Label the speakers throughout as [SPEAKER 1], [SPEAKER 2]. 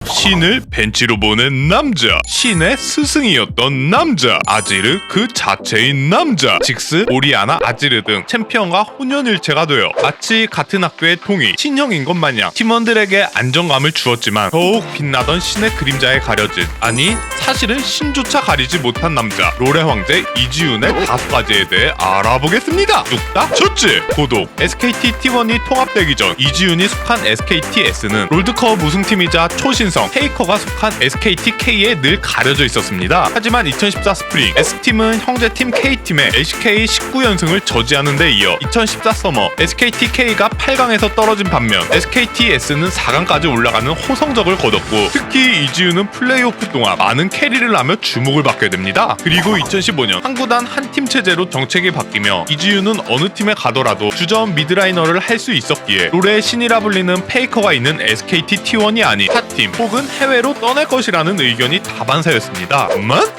[SPEAKER 1] 신을 벤치로 보낸 남자, 신의 스승이었던 남자, 아지르 그 자체인 남자, 직스, 오리아나, 아지르 등 챔피언과 혼연일체가 되어 마치 같은 학교의 동의, 친형인 것 마냥 팀원들에게 안정감을 주었지만 더욱 빛나던 신의 그림자에 가려진, 아니 사실은 신조차 가리지 못한 남자, 롤의 황제 이지훈의 5가지에 대해 알아보겠습니다. 뚝딱 첫째, 고독. SKT T1이 통합되기 전 이지훈이 속한 SKTS는 롤드컵 우승팀이자 초신성 페이커가 속한 SKTK에 늘 가려져 있었습니다. 하지만 2014 스프링 S팀은 형제팀 K팀의 LCK 19연승을 저지하는 데 이어 2014 서머 SKTK가 8강에서 떨어진 반면 SKTS는 4강까지 올라가는 호성적을 거뒀고, 특히 이지훈은 플레이오프 동안 많은 캐리를 하며 주목을 받게 됩니다. 그리고 2015년 한 구단 한 팀 체제로 정책이 바뀌며 이지훈은 어느 팀에 가더라도 주전 미드라이너를 할 수 있었기에 롤의 신이라 불리는 페이커가 있는 SKT T1이 아닌 타팀 혹은 해외로 떠날 것이라는 의견이 다반사였습니다.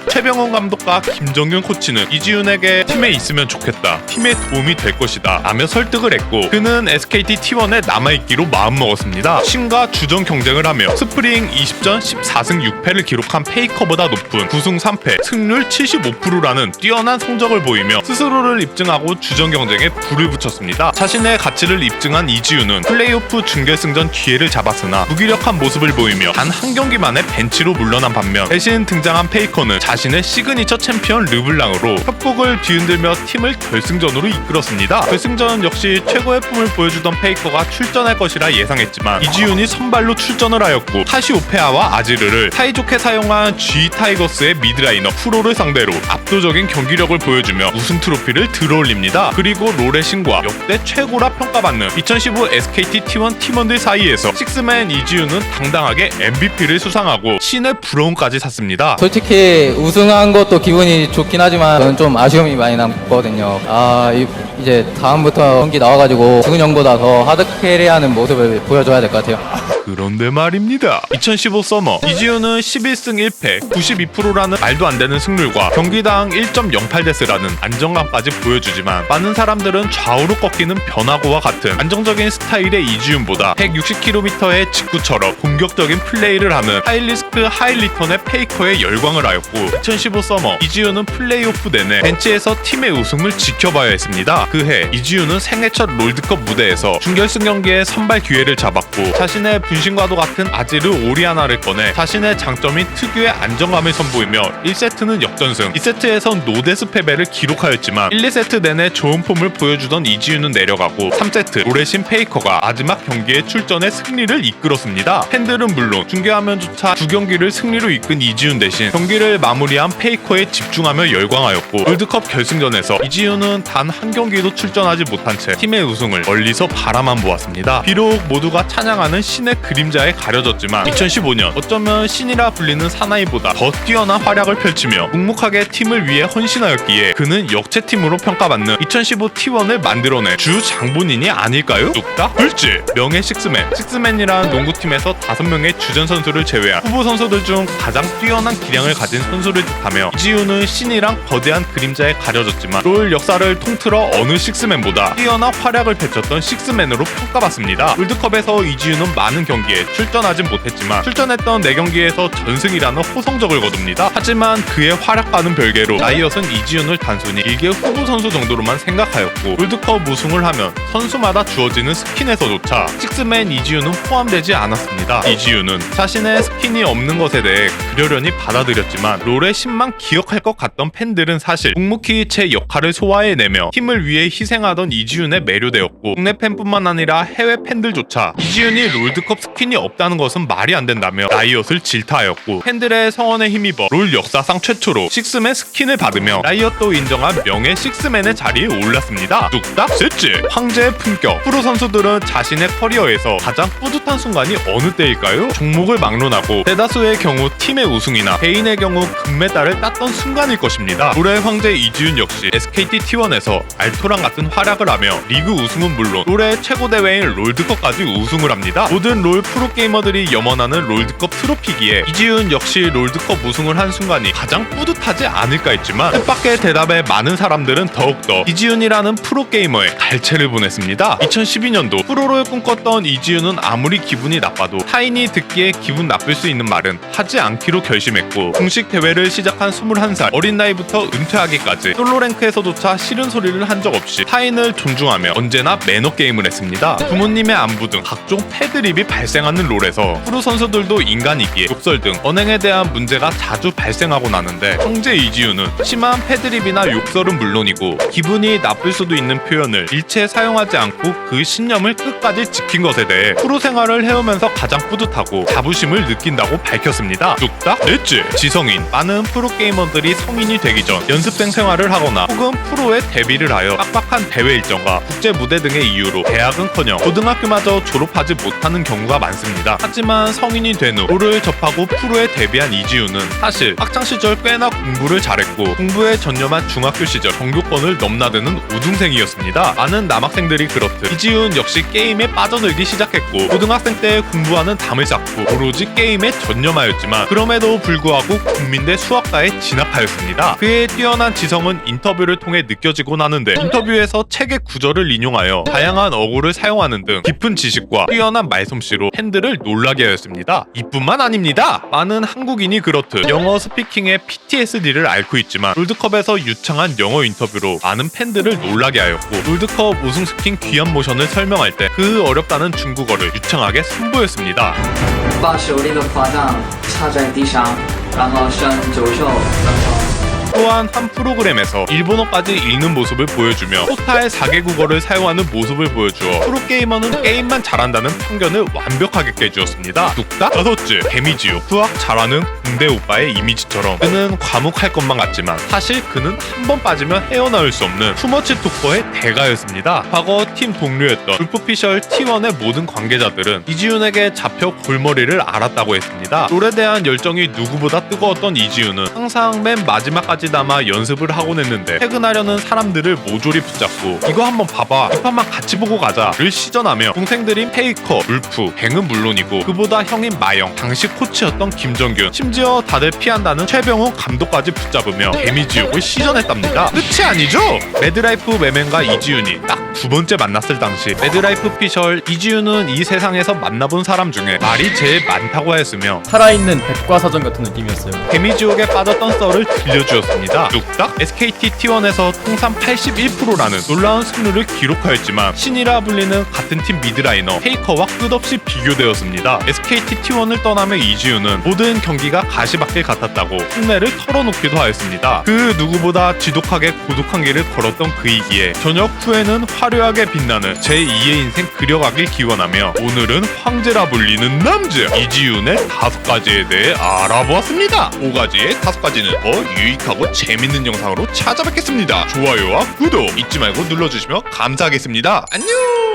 [SPEAKER 1] 최병헌 감독과 김정균 코치는 이지훈에게 팀에 있으면 좋겠다, 팀에 도움이 될 것이다 라며 설득을 했고, 그는 SKT T1에 남아있기로 마음먹었습니다. 신과 주전 경쟁을 하며 스프링 20전 14승 6패를 기록한 페이커보다 높은 9승 3패, 승률 75%라는 뛰어난 성적을 보이며 스스로를 입증하고 주전 경쟁에 불을 붙였습니다. 자신의 가치를 입증한 이지훈은 플레이오프 준결승전 기회를 잡았으나 무기력한 모습을 보이며 단 한 경기만에 벤치로 물러난 반면, 대신 등장한 페이커는 자신의 시그니처 챔피언 르블랑으로 협곡을 뒤흔들며 팀을 결승전으로 이끌었습니다. 결승전 역시 최고의 폼을 보여주던 페이커가 출전할 것이라 예상했지만 이지훈이 선발로 출전을 하였고, 카시오페아와 아지르를 사이좋게 사용한 G 타이거스의 미드라이너 프로를 상대로 압도적인 경기력을 보여주며 우승 트로피를 들어올립니다. 그리고 롤의 신과 역대 최고라 평가받는 2015 SKT T1 팀원들 사이에서 식스맨 이지훈은 당당하게 MVP를 수상하고 신의 브로운까지 샀습니다.
[SPEAKER 2] 솔직히 우승한 것도 기분이 좋긴 하지만 저는 좀 아쉬움이 많이 남거든요. 이제 다음부터 경기 나와가지고 지훈 형보다 더 하드캐리하는 모습을 보여줘야 될 것 같아요.
[SPEAKER 1] 그런데 말입니다. 2015 서머 이지훈은 11승 1패 92%라는 말도 안 되는 승률과 경기당 1.08데스라는 안정감까지 보여주지만, 많은 사람들은 좌우로 꺾이는 변화구와 같은 안정적인 스타일의 이지훈보다 160km의 직구처럼 공격적인 플레이를 하는 하이리스크 하이리턴의 페이커에 열광을 하였고, 2015 서머 이지훈은 플레이오프 내내 벤치에서 팀의 우승을 지켜봐야 했습니다. 그해 이지훈은 생애 첫 롤드컵 무대에서 준결승 경기에 선발 기회를 잡았고, 자신의 분신과도 같은 아지르 오리아나를 꺼내 자신의 장점인 특유의 안정감을 선보이며 1세트는 역전승, 2세트에선 노데스 패배를 기록하였지만 1, 2세트 내내 좋은 폼을 보여주던 이지훈은 내려가고 3세트 롤의 신 페이커가 마지막 경기에 출전해 승리를 이끌었습니다. 팬들은 물론 중계화면조차 두 경기를 승리로 이끈 이지훈 대신 경기를 마무리한 페이커에 집중하며 열광하였고, 롤드컵 결승전에서 이지훈은 단 한 경기도 출전하지 못한 채 팀의 우승을 멀리서 바라만 보았습니다. 비록 모두가 찬양하는 신의 그림자에 가려졌지만 2015년 어쩌면 신이라 불리는 사나이보다 더 뛰어난 활약을 펼치며 묵묵하게 팀을 위해 헌신하였기에 그는 역체팀으로 평가받는 2015 T1을 만들어낸 주 장본인이 아닐까요? 뚝딱 둘째, 명예 식스맨이란 농구팀에서 5명의 주전 선수를 제외한 후보 선수들 중 가장 뛰어난 기량을 가진 선수를 뜻하며, 이지훈은 신이랑 거대한 그림자에 가려졌지만 롤 역사를 통틀어 어느 식스맨보다 뛰어난 활약을 펼쳤던 식스맨으로 평가받습니다. 롤드컵에서 이지훈은 많은 경기에 출전하진 못했지만 출전했던 4경기에서 전승이라는 호성적을 거둡니다. 하지만 그의 활약과는 별개로 라이엇은 이지훈을 단순히 일개 후보 선수 정도로만 생각하였고, 롤드컵 우승을 하면 선수마다 주어지는 스킨에서조차 식스맨 이지훈은 포함되지 않았습니다. 이지훈은 자신의 스킨이 없는 것에 대해 그러려니 받아들였지만 롤의 신만 기억할 것 같던 팬들은 사실 묵묵히 제 역할을 소화해내며 팀을 위해 희생하던 이지훈에 매료되었고, 국내 팬뿐만 아니라 해외 팬들조차 이지훈이 롤드컵 스킨이 없다는 것은 말이 안 된다며 라이엇을 질타하였고, 팬들의 성원에 힘입어 롤 역사상 최초로 식스맨 스킨을 받으며 라이엇도 인정한 명예 식스맨의 자리에 올랐습니다. 뚝딱 셋째, 황제의 품격. 프로 선수들은 자신의 커리어에서 가장 뿌듯한 순간이 어느 때일까요? 종목을 막론하고 대다수의 경우 팀의 우승이나 개인의 경우 금메달을 땄던 순간일 것입니다. 롤의 황제 이지훈 역시 SKT T1에서 알토란 같은 활약을 하며 리그 우승은 물론 롤의 최고 대회인 롤드컵까지 우승을 합니다. 모든 롤 프로게이머들이 염원하는 롤드컵 트로피기에 이지훈 역시 롤드컵 우승을 한 순간이 가장 뿌듯하지 않을까 했지만 뜻밖의 대답에 많은 사람들은 더욱더 이지훈이라는 프로게이머에 갈채를 보냈습니다. 2012년도 프로를 꿈꿨던 이지훈은 아무리 기분이 나빠도 타인이 듣기에 기분 나쁠 수 있는 말은 하지 않기로 결심했고 공식 대회를 시작한 21살 어린 나이부터 은퇴하기까지 솔로 랭크에서조차 싫은 소리를 한 적 없이 타인을 존중하며 언제나 매너 게임을 했습니다. 부모님의 안부 등 각종 패드립이 발생하는 롤에서 프로 선수들도 인간이기에 욕설 등 언행에 대한 문제가 자주 발생하고 나는데 형제 이지훈은 심한 패드립이나 욕설은 물론이고 기분이 나쁠 수도 있는 표현을 일체 사용하지 않고 그 신념을 끝까지 지킨 것에 대해 프로 생활을 해오면서 가장 뿌듯하고 자부심을 느낀다고 밝혔습니다. 뚝딱 넷째, 지성인. 많은 프로게이머들이 성인이 되기 전 연습생 생활을 하거나 혹은 프로에 데뷔를 하여 빡빡한 대회 일정과 국제 무대 등의 이유로 대학은커녕 고등학교마저 졸업하지 못하는 경우가 많습니다. 하지만 성인이 된 후 롤을 접하고 프로에 데뷔한 이지훈은 사실 학창시절 꽤나 공부를 잘했고 공부에 전념한 중학교 시절 전교권을 넘나드는 우등생이었습니다. 많은 남학생들이 그렇듯 이지훈 역시 게임에 빠져들기 시작했고 고등학생 때 공부하는 담을 쌓고 오로지 게임에 전념하였지만 그럼에도 불구하고 국민대 수학과에 진학하였습니다. 그의 뛰어난 지성은 인터뷰를 통해 느껴지곤 하는데 인터뷰에서 책의 구절을 인용하여 다양한 어구를 사용하는 등 깊은 지식과 뛰어난 말솜씨로 팬들을 놀라게 하였습니다. 이뿐만 아닙니다. 많은 한국인이 그렇듯 영어 스피킹의 PTSD를 앓고 있지만 롤드컵에서 유창한 영어 인터뷰로 많은 팬들을 놀라게 하였고 롤드컵 우승 스킨 귀한 모션을 설명할 때 그 어렵다는 중국어를 유창하게 선보였습니다.
[SPEAKER 3] 把手里的法杖插在地上，然后伸左手，然后
[SPEAKER 1] 또한 한 프로그램에서 일본어까지 읽는 모습을 보여주며 토탈 4개국어를 사용하는 모습을 보여주어 프로게이머는 게임만 잘한다는 편견을 완벽하게 깨주었습니다. 뚝딱 여섯째, 데미지요. 수학 잘하는 군대 오빠의 이미지처럼 그는 과묵할 것만 같지만 사실 그는 한 번 빠지면 헤어나올 수 없는 투머치 토커의 대가였습니다. 과거 팀 동료였던 울프피셜 T1의 모든 관계자들은 이지훈에게 잡혀 골머리를 앓았다고 했습니다. 롤에 대한 열정이 누구보다 뜨거웠던 이지훈은 항상 맨 마지막까지 남아 연습을 하곤 했는데 퇴근하려는 사람들을 모조리 붙잡고 이거 한번 봐봐, 이 판만 같이 보고 가자를 시전하며 동생들인 페이커, 울프, 뱅은 물론이고 그보다 형인 마영, 당시 코치였던 김정균, 심지어 다들 피한다는 최병호 감독까지 붙잡으며 데미지욕을 시전했답니다. 끝이 아니죠? 매드라이프 매맨과 이지훈이 딱 두 번째 만났을 당시 매드라이프 피셜 이지훈은 이 세상에서 만나본 사람 중에 말이 제일 많다고 하였으며
[SPEAKER 4] 살아있는 백과사전 같은 느낌이었어요.
[SPEAKER 1] 데미지욕에 빠졌던 썰을 들려주었습니다. 뚝딱 SKT T1에서 통산 81%라는 놀라운 승률을 기록하였지만 신이라 불리는 같은 팀 미드라이너 페이커와 끝없이 비교되었습니다. SKT T1을 떠나며 이지훈은 모든 경기가 가시밭길 같았다고 흉내를 털어놓기도 하였습니다. 그 누구보다 지독하게 고독한 길을 걸었던 그이기에 저녁 후에는 화려하게 빛나는 제2의 인생 그려가길 기원하며 오늘은 황제라 불리는 남자 이지훈의 5가지에 대해 알아보았습니다. 5가지의 5가지는 더 유익하고 재밌는 영상으로 찾아뵙겠습니다. 좋아요와 구독 잊지 말고 눌러주시면 감사하겠습니다. 안녕.